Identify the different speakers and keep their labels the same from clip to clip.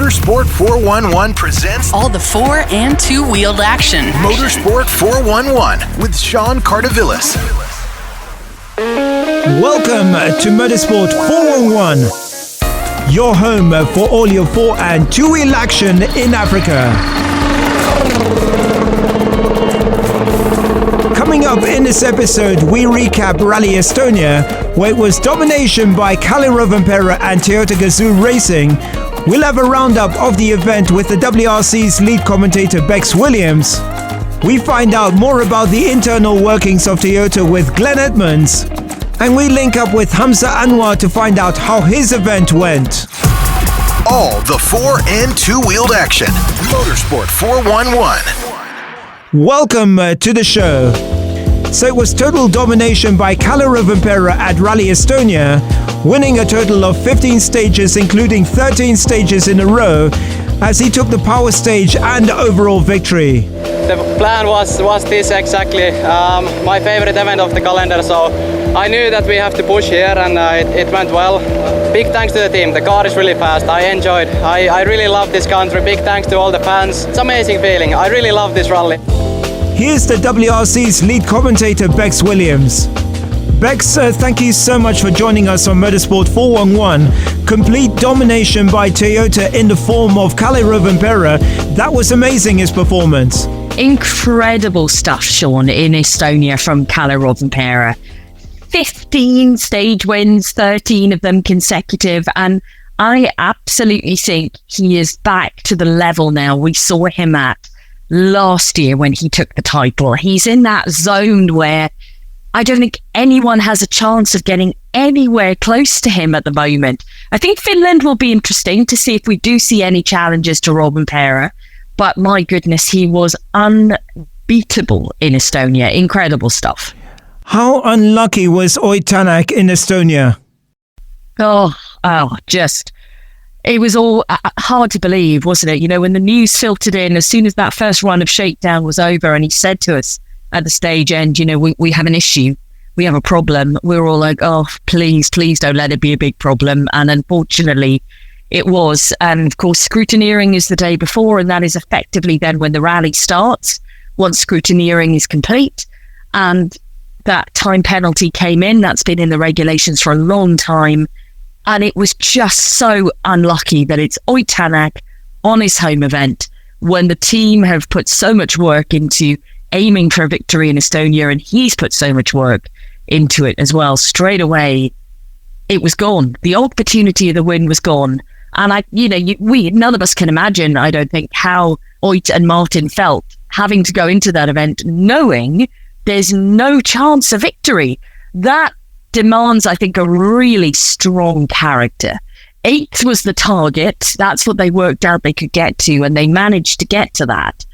Speaker 1: Motorsport 411 presents
Speaker 2: all the four- and two-wheeled action.
Speaker 1: Motorsport 411 with Sean Cardovillis.
Speaker 3: Welcome to Motorsport 411, your home for all your four- and two-wheel action in Africa. Coming up in this episode, we recap Rally Estonia, where it was domination by Kalle Rovanpera and Toyota Gazoo Racing. We'll have a roundup of the event with the WRC's lead commentator Becs Williams. We find out more about the internal workings of Toyota with Glen Edmunds. And we link up with Hamza Anwar to find out how his event went.
Speaker 1: All the four- and two-wheeled action. Motorsport 411.
Speaker 3: Welcome to the show. So it was total domination by Kalle Rovanpera at Rally Estonia, winning a total of 15 stages, including 13 stages in a row, as he took the power stage and overall victory.
Speaker 4: The plan was this exactly, my favorite event of the calendar, so I knew that we have to push here, and it went well. Big thanks to the team, the car is really fast, I enjoyed, I really love this country, big thanks to all the fans, it's an amazing feeling, I really love this rally.
Speaker 3: Here's the WRC's lead commentator Becs Williams. Becs, thank you so much for joining us on Motorsport 411. Complete domination by Toyota in the form of Kalle Rovanpera. That was amazing, his performance.
Speaker 5: Incredible stuff, Sean, in Estonia from Kalle Rovanpera. 15 stage wins, 13 of them consecutive, and I absolutely think he is back to the level now we saw him at last year when he took the title. He's in that zone where I don't think anyone has a chance of getting anywhere close to him at the moment. I think Finland will be interesting to see if we do see any challenges to Rovanpera, but my goodness, he was unbeatable in Estonia. Incredible stuff.
Speaker 3: How unlucky was Ott Tänak in Estonia?
Speaker 5: It was all hard to believe, wasn't it? You know, when the news filtered in, as soon as that first run of shakedown was over, and he said to us at the stage end, you know, we have an issue, we have a problem. We were all like, oh, please don't let it be a big problem. And unfortunately, it was. And of course, scrutineering is the day before, and that is effectively then when the rally starts, once scrutineering is complete. And that time penalty came in. That's been in the regulations for a long time. And it was just so unlucky that it's Ott Tänak on his home event when the team have put so much work into aiming for a victory in Estonia, and he's put so much work into it as well. Straight away, it was gone. The opportunity of the win was gone. And none of us can imagine, I don't think, how Ott and Martin felt having to go into that event knowing there's no chance of victory. That demands, I think, a really strong character. 8th was the target. That's what they worked out they could get to, and they managed to get to that.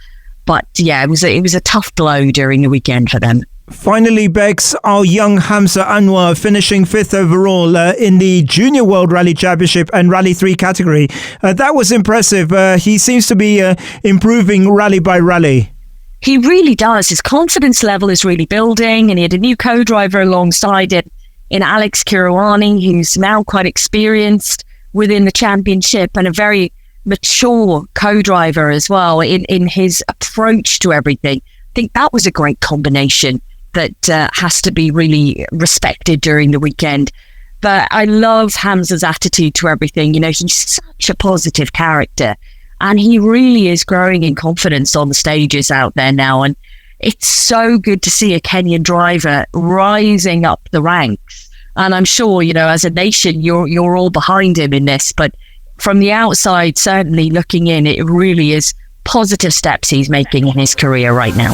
Speaker 5: But yeah, it was a tough blow during the weekend for them.
Speaker 3: Finally, Becs, our young Hamza Anwar finishing 5th overall in the Junior World Rally Championship and Rally 3 category. That was impressive. He seems to be improving rally by rally.
Speaker 5: He really does. His confidence level is really building, and he had a new co-driver alongside it in Alex Kihurani, who's now quite experienced within the championship and a very mature co-driver as well in his approach to everything. I think that was a great combination that has to be really respected during the weekend. But I love Hamza's attitude to everything. You know, he's such a positive character, and he really is growing in confidence on the stages out there now. And it's so good to see a Kenyan driver rising up the ranks. And I'm sure, you know, as a nation, you're all behind him in this. But from the outside, certainly looking in, it really is positive steps he's making in his career right now.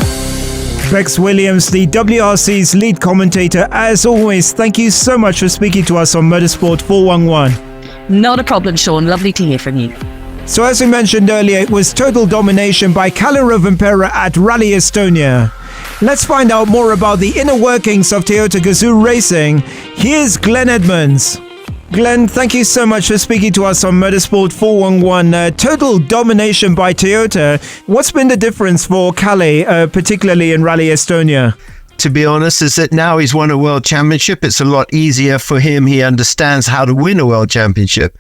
Speaker 3: Becs Williams, the WRC's lead commentator. As always, thank you so much for speaking to us on Motorsport 411.
Speaker 5: Not a problem, Sean. Lovely to hear from you.
Speaker 3: So as we mentioned earlier, it was total domination by Kalle Rovanpera at Rally Estonia. Let's find out more about the inner workings of Toyota Gazoo Racing. Here's Glen Edmunds. Glen, thank you so much for speaking to us on Motorsport 411. Total domination by Toyota. What's been the difference for Kalle, particularly in Rally Estonia?
Speaker 6: To be honest, is that now he's won a world championship, it's a lot easier for him. He understands how to win a world championship.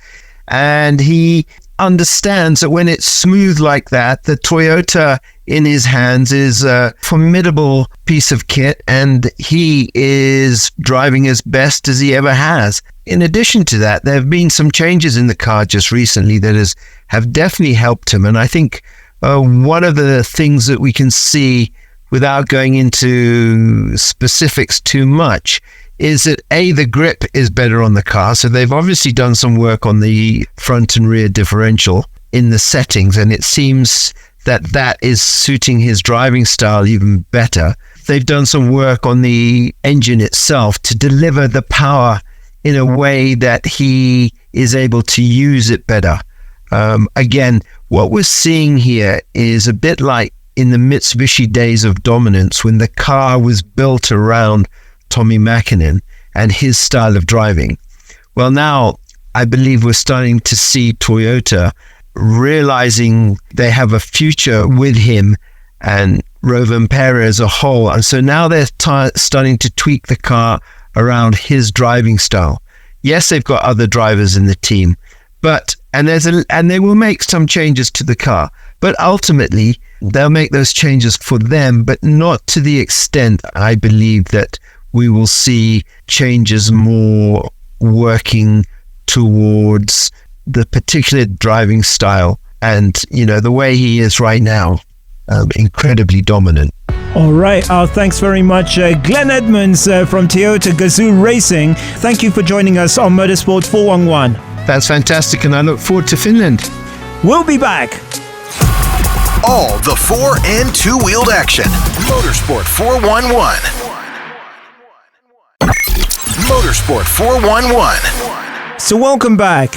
Speaker 6: And he understands that when it's smooth like that, the Toyota in his hands is a formidable piece of kit, and he is driving as best as he ever has. In addition to that, there have been some changes in the car just recently that have definitely helped him. And I think one of the things that we can see, without going into specifics too much, is that the grip is better on the car. So they've obviously done some work on the front and rear differential in the settings, and it seems that is suiting his driving style even better. They've done some work on the engine itself to deliver the power in a way that he is able to use it better. Again, what we're seeing here is a bit like in the Mitsubishi days of dominance, when the car was built around Tommi Mäkinen and his style of driving. Well, now I believe we're starting to see Toyota realizing they have a future with him and Rovanpera as a whole. And so now they're starting to tweak the car around his driving style. Yes, they've got other drivers in the team, and they will make some changes to the car, but ultimately they'll make those changes for them, but not to the extent I believe that we will see changes more working towards the particular driving style and, the way he is right now, incredibly dominant.
Speaker 3: All right. Thanks very much, Glen Edmunds from Toyota Gazoo Racing. Thank you for joining us on Motorsport 411.
Speaker 6: That's fantastic, and I look forward to Finland.
Speaker 3: We'll be back.
Speaker 1: All the 4 and 2-wheeled action. Motorsport 411. Motorsport 411.
Speaker 3: So welcome back.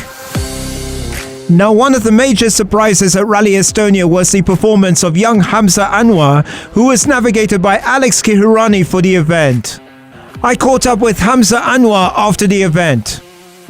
Speaker 3: Now, one of the major surprises at Rally Estonia was the performance of young Hamza Anwar, who was navigated by Alex Kihurani for the event. I caught up with Hamza Anwar after the event.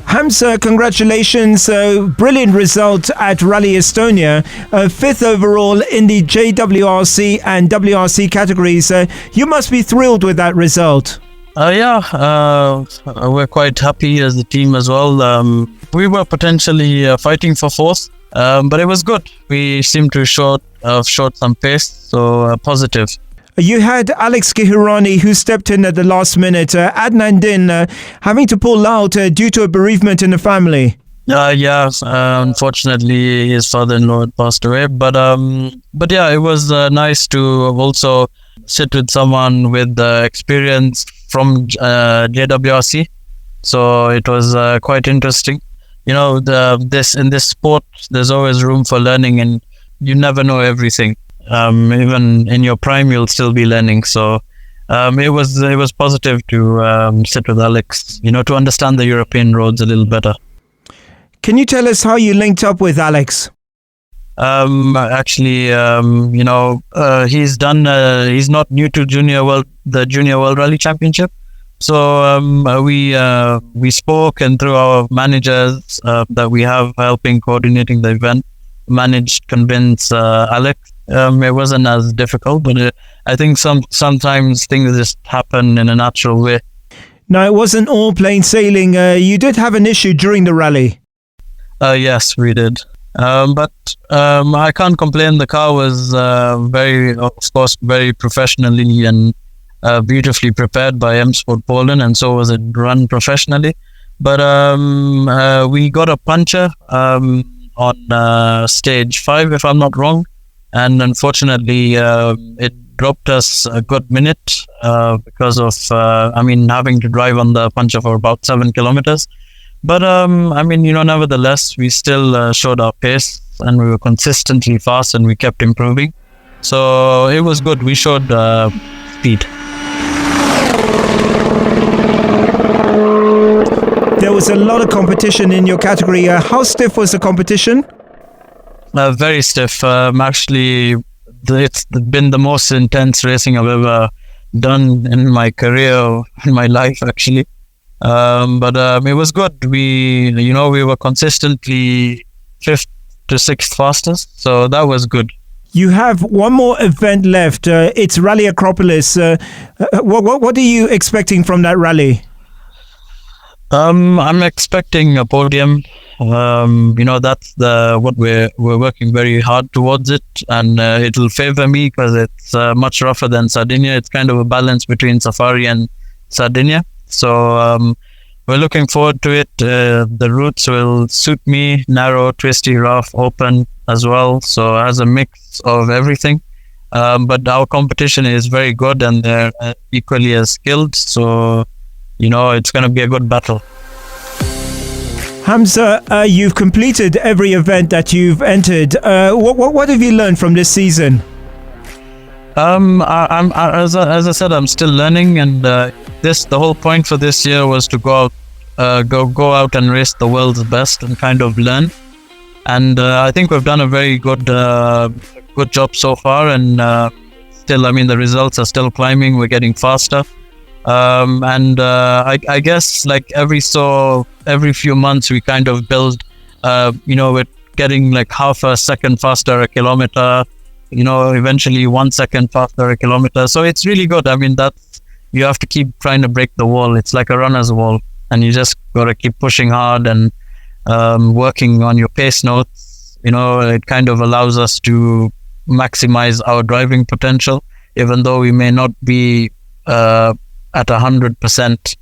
Speaker 3: Hamza, congratulations, brilliant result at Rally Estonia, 5th overall in the JWRC and WRC categories. You must be thrilled with that result.
Speaker 7: We're quite happy as the team as well. We were potentially fighting for 4th, but it was good. We seemed to short some pace, so positive.
Speaker 3: You had Alex Kihurani, who stepped in at the last minute. Adnan Din having to pull out due to a bereavement in the family.
Speaker 7: Unfortunately, his father-in-law had passed away. But it was nice to also sit with someone with experience from JWRC. So it was quite interesting. In this sport, there's always room for learning, and you never know everything. Even in your prime, you'll still be learning. So it was positive to sit with Alex, to understand the European roads a little better.
Speaker 3: Can you tell us how you linked up with Alex? He's not new to the Junior World Rally Championship. So we spoke, and through our managers that we have helping coordinating the event, managed to convince Alex. It wasn't as difficult, but I think sometimes things just happen in a natural way. Now, it wasn't all plain sailing. You did have an issue during the rally.
Speaker 7: Yes, we did. But I can't complain. The car was very professionally and beautifully prepared by M Sport Poland, and so was it run professionally. But we got a puncture on stage 5, if I'm not wrong. And unfortunately, it dropped us a good minute because of, having to drive on the puncture for about 7 kilometers. But, nevertheless, we still showed our pace, and we were consistently fast, and we kept improving. So it was good. We showed speed.
Speaker 3: There was a lot of competition in your category. How stiff was the competition?
Speaker 7: Very stiff. Actually, it's been the most intense racing I've ever done in my career, in my life, actually. But it was good. We were consistently 5th to 6th fastest, so that was good.
Speaker 3: You have one more event left. It's Rally Acropolis. What are you expecting from that rally?
Speaker 7: I'm expecting a podium. That's what we're working very hard towards it, and it will favor me because it's much rougher than Sardinia. It's kind of a balance between Safari and Sardinia. So we're looking forward to it. The routes will suit me: narrow, twisty, rough, open as well. So it has a mix of everything. But our competition is very good, and they're equally as skilled. So, it's going to be a good battle.
Speaker 3: Hamza, you've completed every event that you've entered. What have you learned from this season?
Speaker 7: As I said, I'm still learning, and the whole point for this year was to go out and race the world's best and kind of learn. And I think we've done a very good job so far, and still, the results are still climbing. We're getting faster, and I guess like every few months we kind of build. We're getting like half a second faster a kilometer. Eventually 1 second faster a kilometer. So it's really good. You have to keep trying to break the wall. It's like a runner's wall, and you just got to keep pushing hard and working on your pace notes. It kind of allows us to maximize our driving potential, even though we may not be at 100%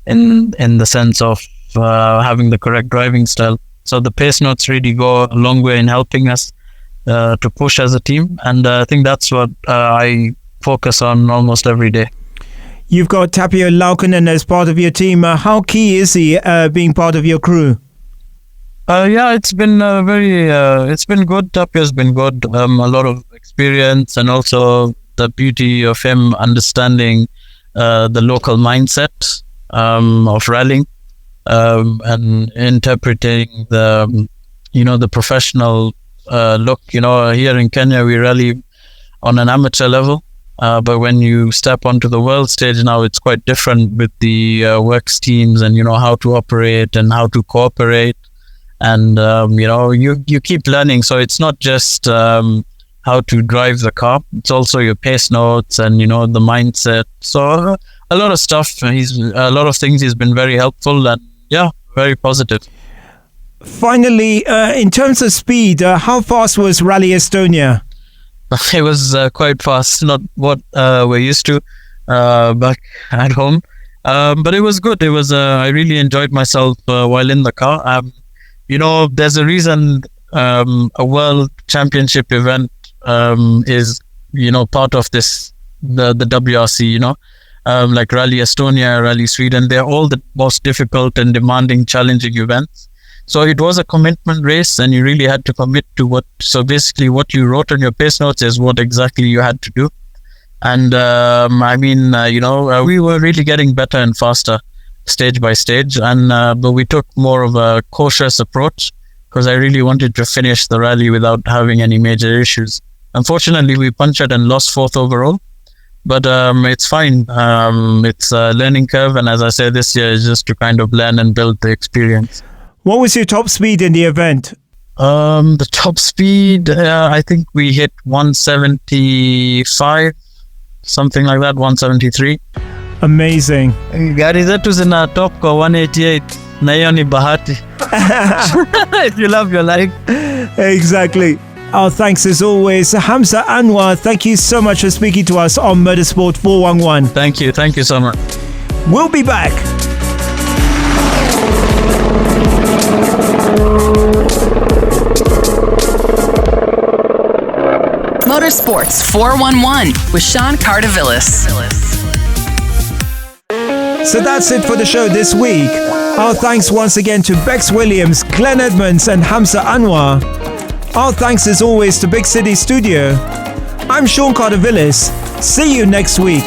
Speaker 7: in the sense of having the correct driving style. So the pace notes really go a long way in helping us to push as a team, and I think that's what I focus on almost every day.
Speaker 3: You've got Tapio Laukkanen as part of your team. How key is he being part of your crew?
Speaker 7: It's been it's been good. Tapio's been good. A lot of experience, and also the beauty of him understanding the local mindset of rallying and interpreting the professional look. Here in Kenya we rally on an amateur level, but when you step onto the world stage now, it's quite different with the works teams and how to operate and how to cooperate, and you keep learning. So it's not just how to drive the car, it's also your pace notes and the mindset. So a lot of stuff. A lot of things. He's been very helpful, and very positive.
Speaker 3: Finally, in terms of speed, how fast was Rally Estonia?
Speaker 7: It was quite fast, not what we're used to back at home, but it was good. It was I really enjoyed myself while in the car. There's a reason a world championship event is part of this the WRC. Like Rally Estonia, Rally Sweden, they're all the most difficult and demanding, challenging events. So it was a commitment race, and you really had to commit to what. So basically, what you wrote on your pace notes is what exactly you had to do. And we were really getting better and faster, stage by stage. And but we took more of a cautious approach because I really wanted to finish the rally without having any major issues. Unfortunately, we punctured and lost 4th overall. But it's fine. It's a learning curve, and as I said, this year is just to kind of learn and build the experience.
Speaker 3: What was your top speed in the event?
Speaker 7: The top speed, I think we hit 175, something like that, 173.
Speaker 3: Amazing.
Speaker 7: Gari zetu zina top kwa 188. Na hiyo ni bahati. If you love your life.
Speaker 3: Exactly. Our thanks as always. Hamza Anwar, thank you so much for speaking to us on Motorsport 411.
Speaker 7: Thank you so much.
Speaker 3: We'll be back.
Speaker 2: Motorsports 411 with Sean Cardovillis.
Speaker 3: So that's it for the show this week. Our thanks once again to Becs Williams, Glen Edmunds and Hamza Anwar. Our thanks as always to Big City Studio. I'm Sean Cardovillis. See you next week.